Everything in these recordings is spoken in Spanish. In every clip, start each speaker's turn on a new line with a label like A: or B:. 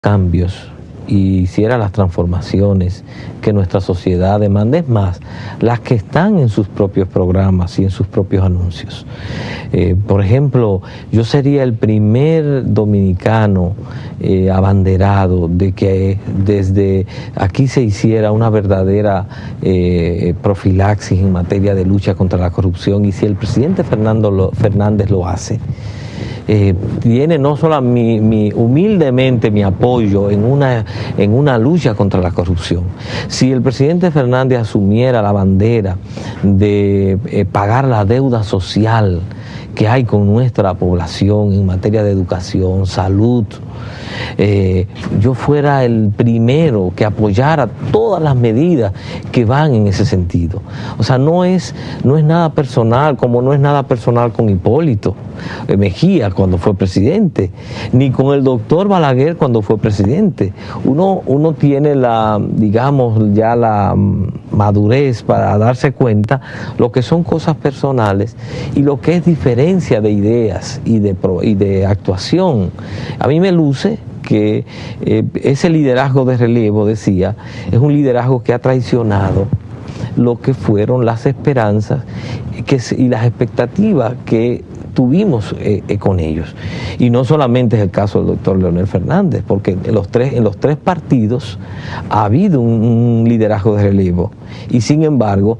A: cambios y hiciera las transformaciones que nuestra sociedad demanda, es más, las que están en sus propios programas y en sus propios anuncios. Por ejemplo, yo sería el primer dominicano abanderado de que desde aquí se hiciera una verdadera profilaxis en materia de lucha contra la corrupción, y si el presidente Fernández lo hace, tiene no solo humildemente mi apoyo en una lucha contra la corrupción. Si el presidente Fernández asumiera la bandera de pagar la deuda social que hay con nuestra población en materia de educación, salud, yo fuera el primero que apoyara todas las medidas que van en ese sentido. O sea, no es nada personal, como no es nada personal con Hipólito Mejía cuando fue presidente, ni con el doctor Balaguer cuando fue presidente. Uno tiene la madurez para darse cuenta lo que son cosas personales y lo que es diferencia de ideas y de actuación. A mí me luce que ese liderazgo de relevo, decía, es un liderazgo que ha traicionado lo que fueron las esperanzas y las expectativas que tuvimos con ellos. Y no solamente es el caso del doctor Leonel Fernández, porque en los tres partidos ha habido un liderazgo de relevo, y sin embargo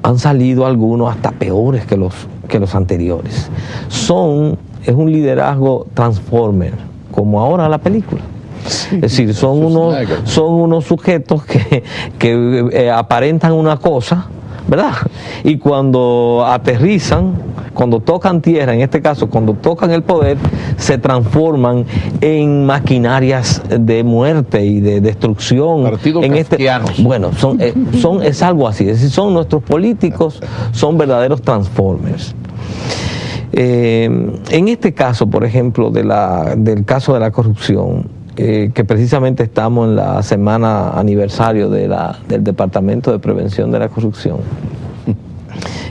A: han salido algunos hasta peores que los anteriores. Es un liderazgo transformer, como ahora la película. Sí, es decir, son unos sujetos que aparentan una cosa, ¿verdad? Y cuando aterrizan, cuando tocan tierra, en este caso cuando tocan el poder, se transforman en maquinarias de muerte y de destrucción.
B: Partidos kafkianos.
A: Bueno, es algo así, es decir, son nuestros políticos, son verdaderos transformers. En este caso, por ejemplo, del caso de la corrupción, que precisamente estamos en la semana aniversario del Departamento de Prevención de la Corrupción,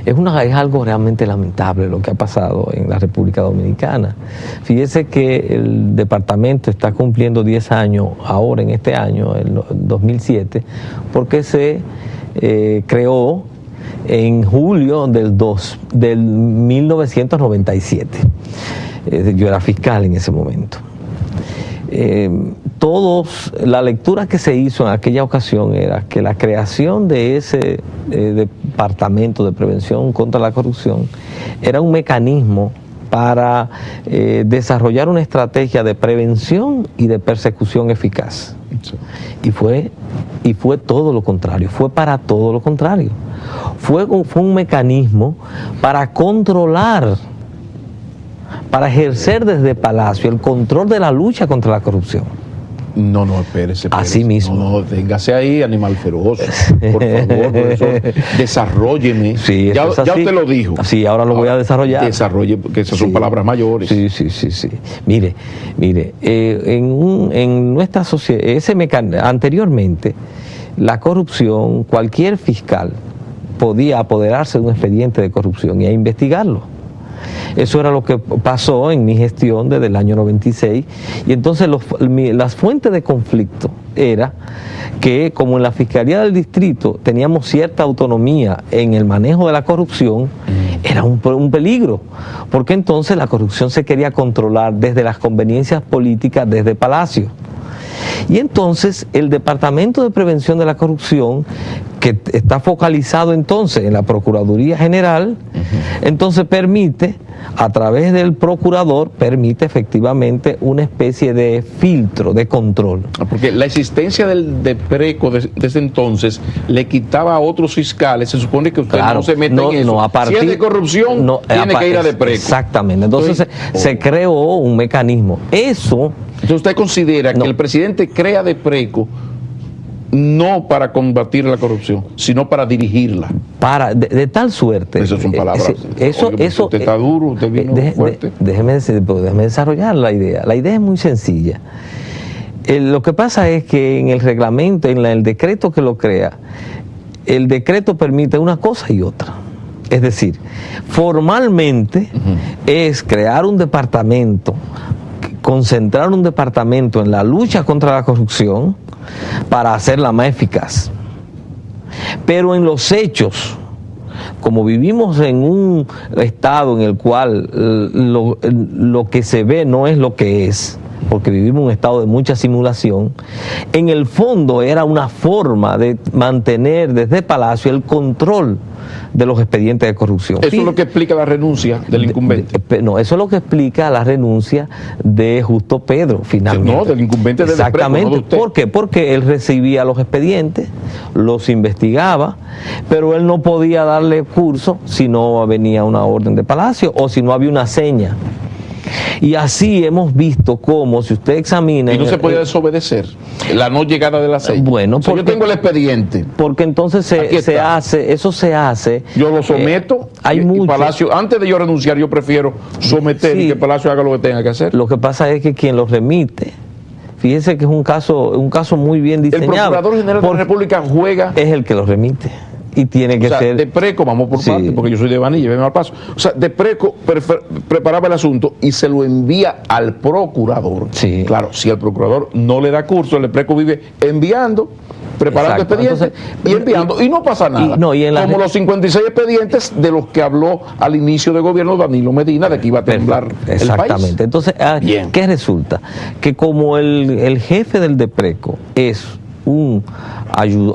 A: es algo realmente lamentable lo que ha pasado en la República Dominicana. Fíjese que el departamento está cumpliendo 10 años ahora, en este año, en 2007, porque se creó en julio del 1997. Yo era fiscal en ese momento. La lectura que se hizo en aquella ocasión era que la creación de ese departamento de prevención contra la corrupción era un mecanismo para desarrollar una estrategia de prevención y de persecución eficaz. Sí. Y fue todo lo contrario, fue para todo lo contrario. Fue un mecanismo para controlar, para ejercer desde Palacio el control de la lucha contra la corrupción.
B: No, espérese.
A: Así mismo.
B: No, véngase ahí, animal feroz. Por favor, profesor, desarrólleme.
A: Sí,
B: ya usted lo dijo.
A: Sí, ahora lo voy a desarrollar.
B: Desarrolle, porque esas son palabras mayores.
A: Sí. Mire, en nuestra sociedad, anteriormente, la corrupción, cualquier fiscal podía apoderarse de un expediente de corrupción y a investigarlo. Eso era lo que pasó en mi gestión desde el año 96, y entonces las fuentes de conflicto era que, como en la Fiscalía del Distrito teníamos cierta autonomía en el manejo de la corrupción, era un peligro, porque entonces la corrupción se quería controlar desde las conveniencias políticas, desde Palacio. Y entonces el Departamento de Prevención de la Corrupción, que está focalizado entonces en la Procuraduría General, entonces permite, a través del procurador, permite efectivamente una especie de filtro, de control.
B: Porque la existencia del DEPRECO desde entonces le quitaba a otros fiscales, se supone que usted no se mete en eso. Si es de corrupción, tiene que ir a DEPRECO.
A: Exactamente, entonces se creó un mecanismo.
B: Entonces usted considera que el presidente crea DEPRECO no para combatir la corrupción, sino para dirigirla.
A: De tal suerte.
B: Esas son palabras. Usted está duro, usted vino fuerte.
A: Déjeme desarrollar la idea. La idea es muy sencilla. Lo que pasa es que en el reglamento, en el decreto que lo crea, el decreto permite una cosa y otra. Es decir, formalmente es crear un departamento concentrar un departamento en la lucha contra la corrupción para hacerla más eficaz. Pero en los hechos, como vivimos en un estado en el cual lo que se ve no es lo que es, porque vivimos en un estado de mucha simulación, en el fondo era una forma de mantener desde Palacio el control de los expedientes de corrupción.
B: Eso es lo que explica la renuncia del incumbente.
A: No, eso es lo que explica la renuncia de Justo Pedro, finalmente.
B: No, del incumbente de
A: Exactamente.
B: Despreco, no de usted.
A: ¿Por qué? Porque él recibía los expedientes, los investigaba, pero él no podía darle curso si no venía una orden de Palacio o si no había una seña. Y así hemos visto cómo, si usted examina...
B: Y no se podía desobedecer la no llegada de la seña.
A: Bueno, porque,
B: yo tengo el expediente.
A: Porque entonces se hace...
B: Yo lo someto y Palacio, antes de yo renunciar, yo prefiero someter y que Palacio haga lo que tenga que hacer.
A: Lo que pasa es que quien lo remite... Fíjese que es un caso muy bien diseñado.
B: El Procurador General de la República juega...
A: Es el que lo remite. Y tiene que ser...
B: Despreco, vamos por parte, porque yo soy de Vanilla, ven al paso. O sea, Despreco preparaba el asunto y se lo envía al procurador.
A: Sí.
B: Claro, si el procurador no le da curso, el Despreco vive enviando, preparando expedientes y enviando, y no pasa nada. Como los 56 expedientes de los que habló al inicio del gobierno Danilo Medina, de que iba a temblar el país.
A: Exactamente. Entonces, ¿qué resulta? Que como el jefe del Despreco es un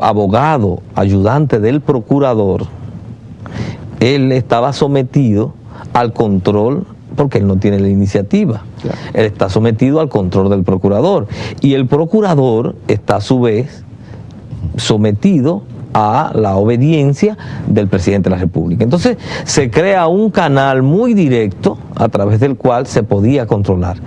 A: abogado, ayudante del procurador, él estaba sometido al control, porque él no tiene la iniciativa. Claro. Él está sometido al control del procurador. Y el procurador está a su vez sometido a la obediencia del presidente de la República. Entonces se crea un canal muy directo a través del cual se podía controlar.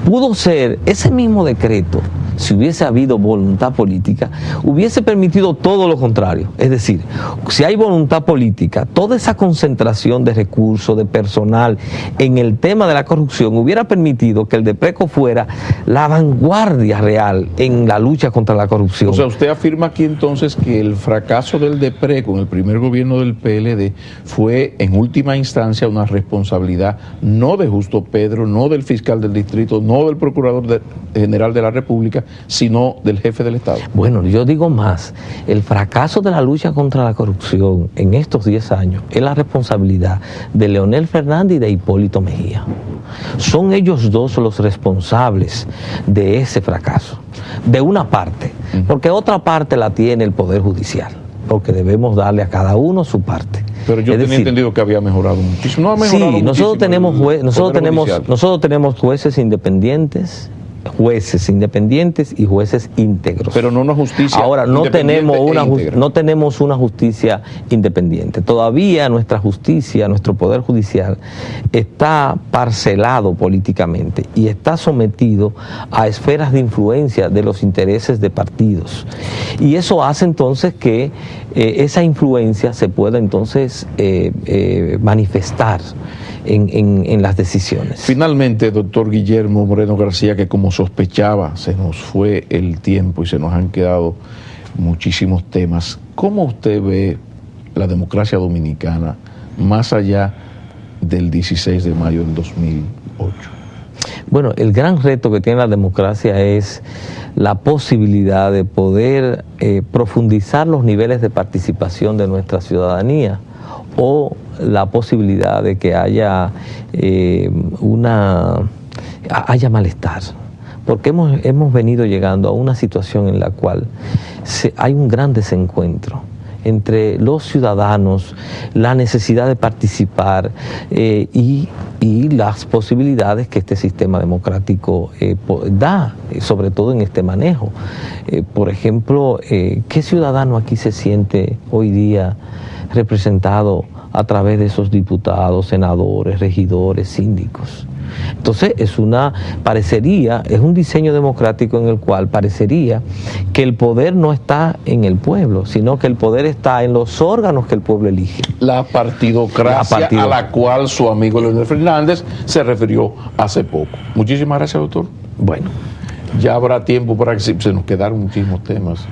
A: Pudo ser ese mismo decreto, si hubiese habido voluntad política, hubiese permitido todo lo contrario. Es decir, si hay voluntad política, toda esa concentración de recursos, de personal en el tema de la corrupción hubiera permitido que el Despreco fuera la vanguardia real en la lucha contra la corrupción.
B: O sea, usted afirma aquí entonces que el fracaso del Despreco en el primer gobierno del PLD fue en última instancia una responsabilidad no de Justo Pedro, no del fiscal del distrito, no del procurador general de la República, sino del jefe del Estado.
A: Bueno, yo digo más, el fracaso de la lucha contra la corrupción en estos 10 años es la responsabilidad de Leonel Fernández y de Hipólito Mejía. Son ellos dos los responsables de ese fracaso, de una parte, porque otra parte la tiene el Poder Judicial, porque debemos darle a cada uno su parte.
B: Pero yo tenía entendido que había mejorado muchísimo. No ha mejorado muchísimo.
A: Nosotros tenemos jueces independientes y jueces íntegros.
B: Pero no una justicia.
A: Ahora no tenemos una justicia independiente. Todavía nuestra justicia, nuestro poder judicial está parcelado políticamente y está sometido a esferas de influencia de los intereses de partidos. Y eso hace entonces que esa influencia se pueda entonces manifestar en las decisiones.
B: Finalmente, doctor Guillermo Moreno García, que como sospechaba, se nos fue el tiempo y se nos han quedado muchísimos temas. ¿Cómo usted ve la democracia dominicana más allá del 16 de mayo del 2008?
A: Bueno, el gran reto que tiene la democracia es la posibilidad de poder profundizar los niveles de participación de nuestra ciudadanía, o la posibilidad de que haya malestar, porque hemos venido llegando a una situación en la cual hay un gran desencuentro entre los ciudadanos, la necesidad de participar y las posibilidades que este sistema democrático da, sobre todo en este manejo. Por ejemplo, ¿qué ciudadano aquí se siente hoy día representado a través de esos diputados, senadores, regidores, síndicos? Entonces es un diseño democrático en el cual parecería que el poder no está en el pueblo, sino que el poder está en los órganos que el pueblo elige.
B: La partidocracia a la cual su amigo Leonel Fernández se refirió hace poco. Muchísimas gracias, doctor.
A: Bueno,
B: ya habrá tiempo para que se nos quedaron muchísimos temas.